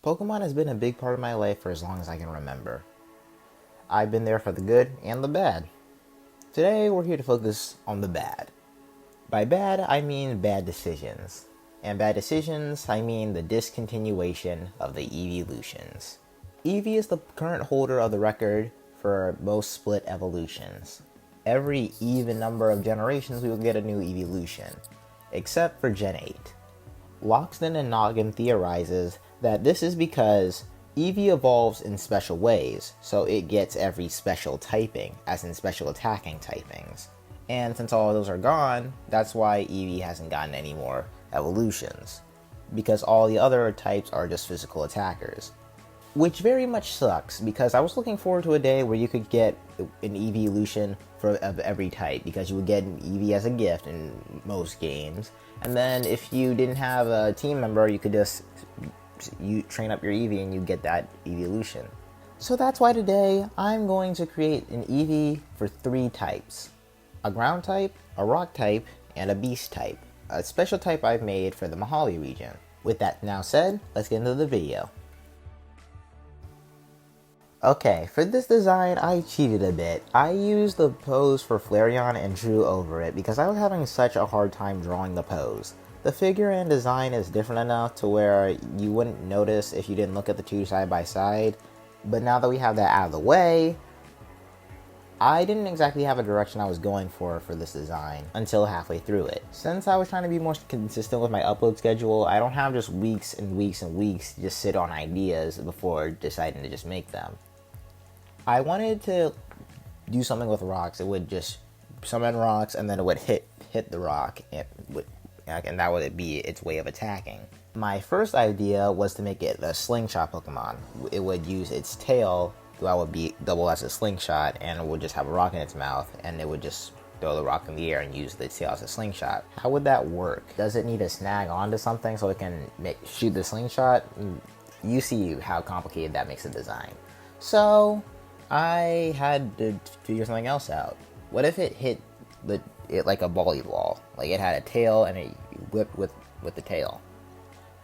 Pokemon has been a big part of my life for as long as I can remember. I've been there for the good and the bad. Today, we're here to focus on the bad. By bad, I mean bad decisions. And bad decisions, I mean the discontinuation of the Eevelutions. Eevee is the current holder of the record for most split evolutions. Every even number of generations, we will get a new Eevelution, except for Gen 8. Loxton and Noggin theorizes that this is because Eevee evolves in special ways, so it gets every special typing, as in special attacking typings. And since all of those are gone, that's why Eevee hasn't gotten any more evolutions, because all the other types are just physical attackers. Which very much sucks, because I was looking forward to a day where you could get an Eevelution of every type, because you would get an Eevee as a gift in most games, and then if you didn't have a team member, you could just train up your Eevee and you get that Eevelution. So that's why today I'm going to create an Eevee for 3 types. A ground type, a rock type, and a beast type. A special type I've made for the Mojave region. With that now said, let's get into the video. Okay, for this design, I cheated a bit. I used the pose for Flareon and drew over it because I was having such a hard time drawing the pose. The figure and design is different enough to where you wouldn't notice if you didn't look at the two side by side, but now that we have that out of the way, I didn't exactly have a direction I was going for this design until halfway through it. Since I was trying to be more consistent with my upload schedule, I don't have just weeks and weeks and weeks to just sit on ideas before deciding to just make them. I wanted to do something with rocks. It would just summon rocks and then it would hit the rock and that would be its way of attacking. My first idea was to make it a slingshot Pokemon. It would use its tail, that would be double as a slingshot, and it would just have a rock in its mouth, and it would just throw the rock in the air and use the tail as a slingshot. How would that work? Does it need to snag onto something so it can shoot the slingshot? You see how complicated that makes the design. So I had to figure something else out. What if it hit it like a volleyball? Like it had a tail and it whipped with the tail.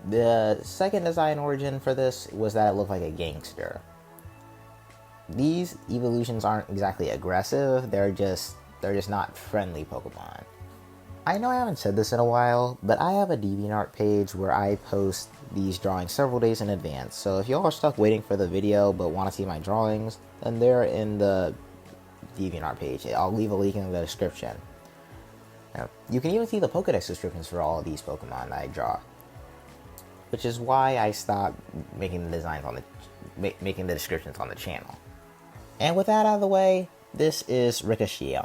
The second design origin for this was that it looked like a gangster. These evolutions aren't exactly aggressive, they're just not friendly Pokemon. I know I haven't said this in a while, but I have a DeviantArt page where I post these drawings several days in advance, so if y'all are stuck waiting for the video but want to see my drawings, then they're in the DeviantArt page. I'll leave a link in the description. Now, you can even see the Pokedex descriptions for all of these Pokemon that I draw, which is why I stopped making the designs on making the descriptions on the channel. And with that out of the way, this is Ricochet.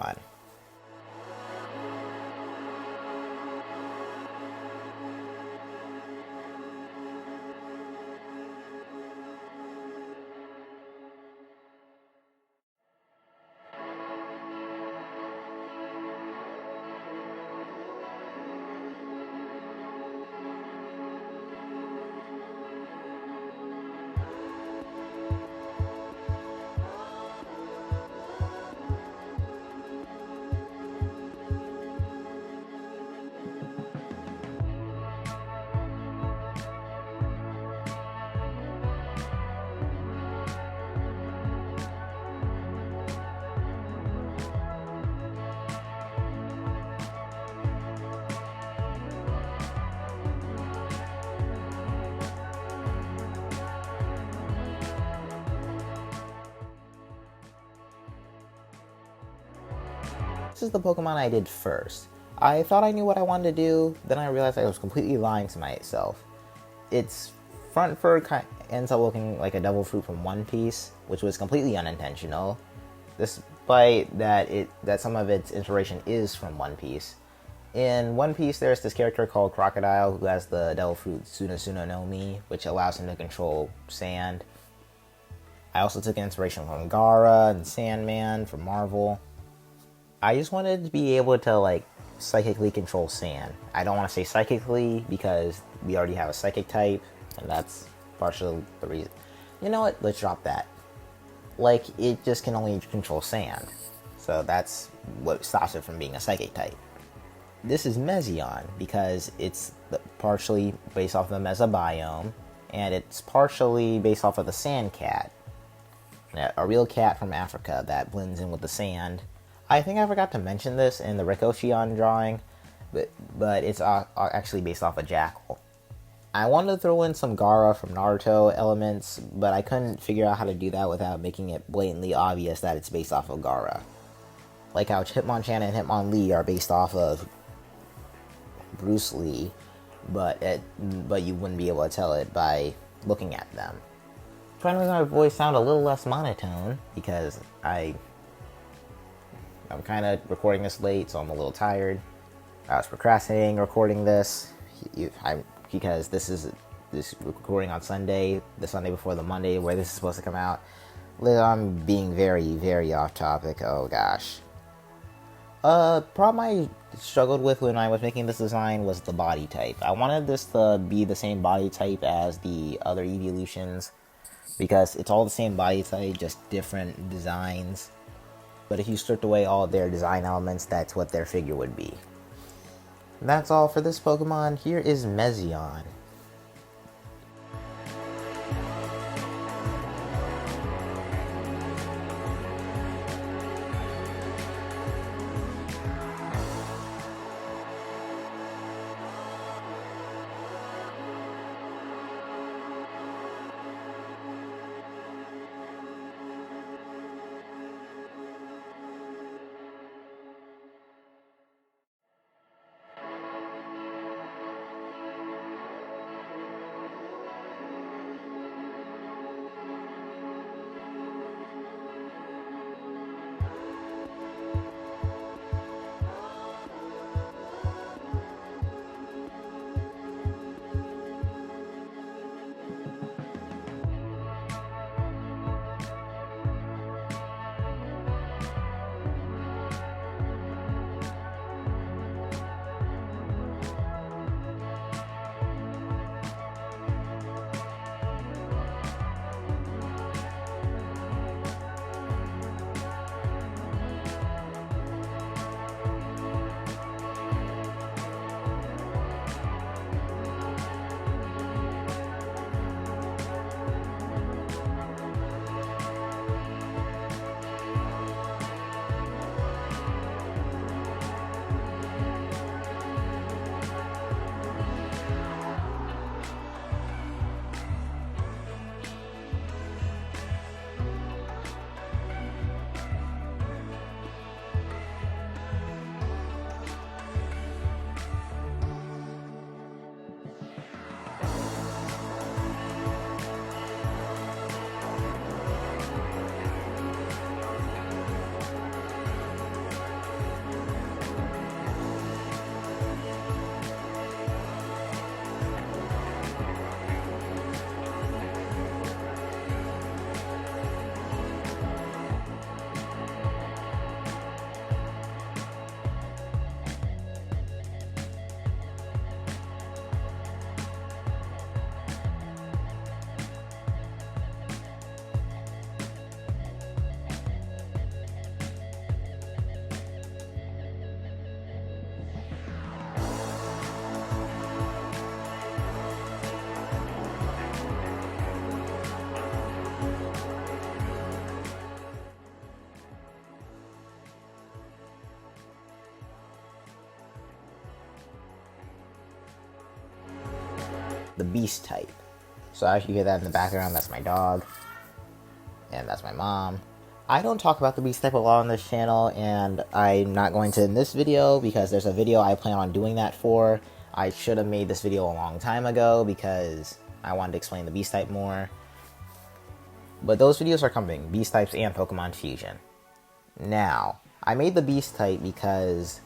This is the Pokemon I did first. I thought I knew what I wanted to do, then I realized I was completely lying to myself. Its front fur ends up looking like a devil fruit from One Piece, which was completely unintentional, despite that some of its inspiration is from One Piece. In One Piece, there's this character called Crocodile who has the devil fruit Sunasuno no Mi, which allows him to control sand. I also took inspiration from Gaara and Sandman from Marvel. I just wanted to be able to psychically control sand. I don't want to say psychically because we already have a psychic type, and that's partially the reason. You know what? Let's drop that. It just can only control sand. So that's what stops it from being a psychic type. This is Mezion because it's partially based off the Mesa biome, and it's partially based off of the sand cat, a real cat from Africa that blends in with the sand. I think I forgot to mention this in the Rikoshion drawing, but it's actually based off a jackal. I wanted to throw in some Gaara from Naruto elements, but I couldn't figure out how to do that without making it blatantly obvious that it's based off of Gaara. Like how Hitmonchan and Hitmonlee are based off of Bruce Lee, but you wouldn't be able to tell it by looking at them. Trying to make my voice sound a little less monotone because I'm kind of recording this late, so I'm a little tired. I was procrastinating recording this because this recording on Sunday, the Sunday before the Monday where this is supposed to come out. I'm being very, very off topic. Oh gosh. Problem I struggled with when I was making this design was the body type. I wanted this to be the same body type as the other Eevelutions because it's all the same body type, just different designs. But if you stripped away all their design elements, that's what their figure would be. And that's all for this Pokemon. Here is Mezion. The beast type. So as you hear that in the background, that's my dog. And that's my mom. I don't talk about the beast type a lot on this channel, and I'm not going to in this video because there's a video I plan on doing that for. I should have made this video a long time ago because I wanted to explain the beast type more. But those videos are coming, beast types and Pokemon Fusion. Now, I made the beast type because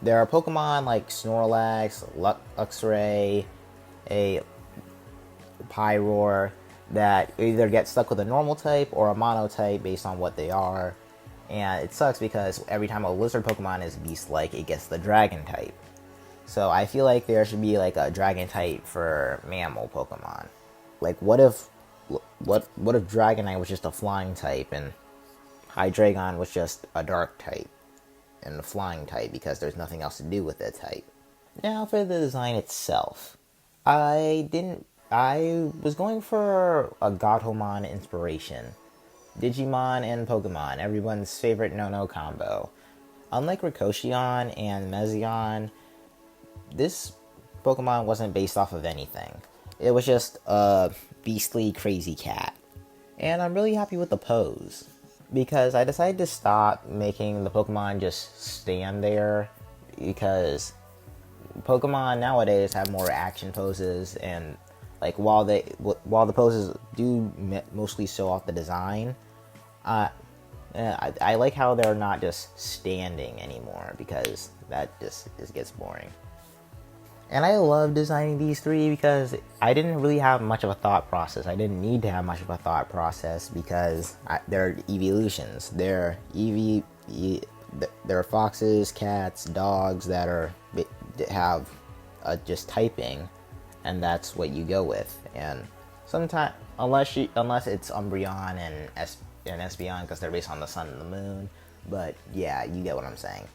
there are Pokemon like Snorlax, Luxray, a Pyroar that either get stuck with a normal type or a mono type based on what they are. And it sucks because every time a lizard Pokemon is beast-like, it gets the dragon type. So I feel like there should be like a dragon type for mammal Pokemon. Like what if Dragonite was just a flying type and Hydreigon was just a dark type and a flying type because there's nothing else to do with that type. Now for the design itself. I didn't I was going for a Gatomon inspiration. Digimon and Pokemon, everyone's favorite no-no combo. Unlike Rikoshion and Mezion, this Pokemon wasn't based off of anything. It was just a beastly, crazy cat. And I'm really happy with the pose. Because I decided to stop making the Pokemon just stand there. Because Pokemon nowadays have more action poses, and like while the poses do mostly show off the design, uh, I like how they're not just standing anymore, because that just gets boring. And I love designing these three because I didn't really have much of a thought process. I didn't need to have much of a thought process because they're evolutions. They're foxes, cats, dogs that have just typing, and that's what you go with. And sometimes, unless it's Umbreon and Espeon, because they're based on the sun and the moon. But yeah, you get what I'm saying.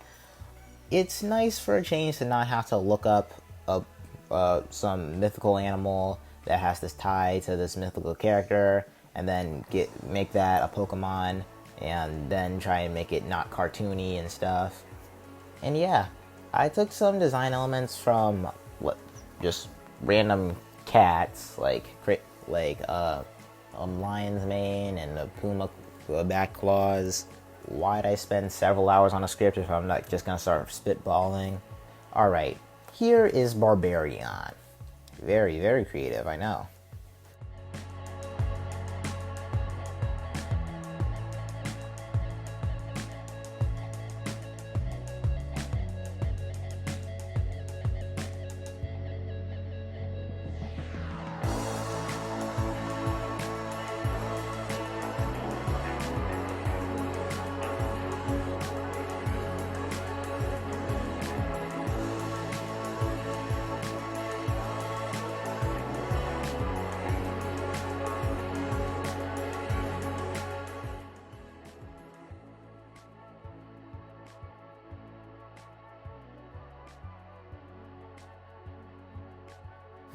It's nice for a change to not have to look up some mythical animal that has this tie to this mythical character, and then make that a Pokemon, and then try and make it not cartoony and stuff. And yeah, I took some design elements from just random cats, like lion's mane and a puma back claws. Why'd I spend several hours on a script if I'm not just gonna start spitballing? Alright, here is Barbarian. Very, very creative, I know.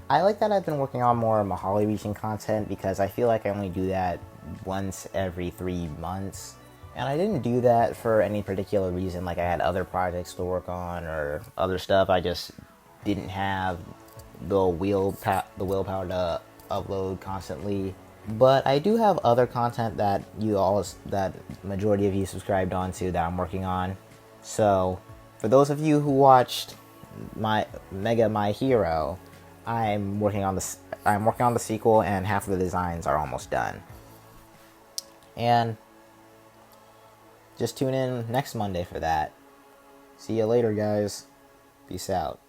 I like that I've been working on more Mahali region content, because I feel like I only do that once every 3 months. And I didn't do that for any particular reason, like I had other projects to work on or other stuff. I just didn't have the willpower to upload constantly. But I do have other content that majority of you subscribed onto that I'm working on. So, for those of you who watched my Mega My Hero, I'm working on the sequel, and half of the designs are almost done. And just tune in next Monday for that. See you later, guys. Peace out.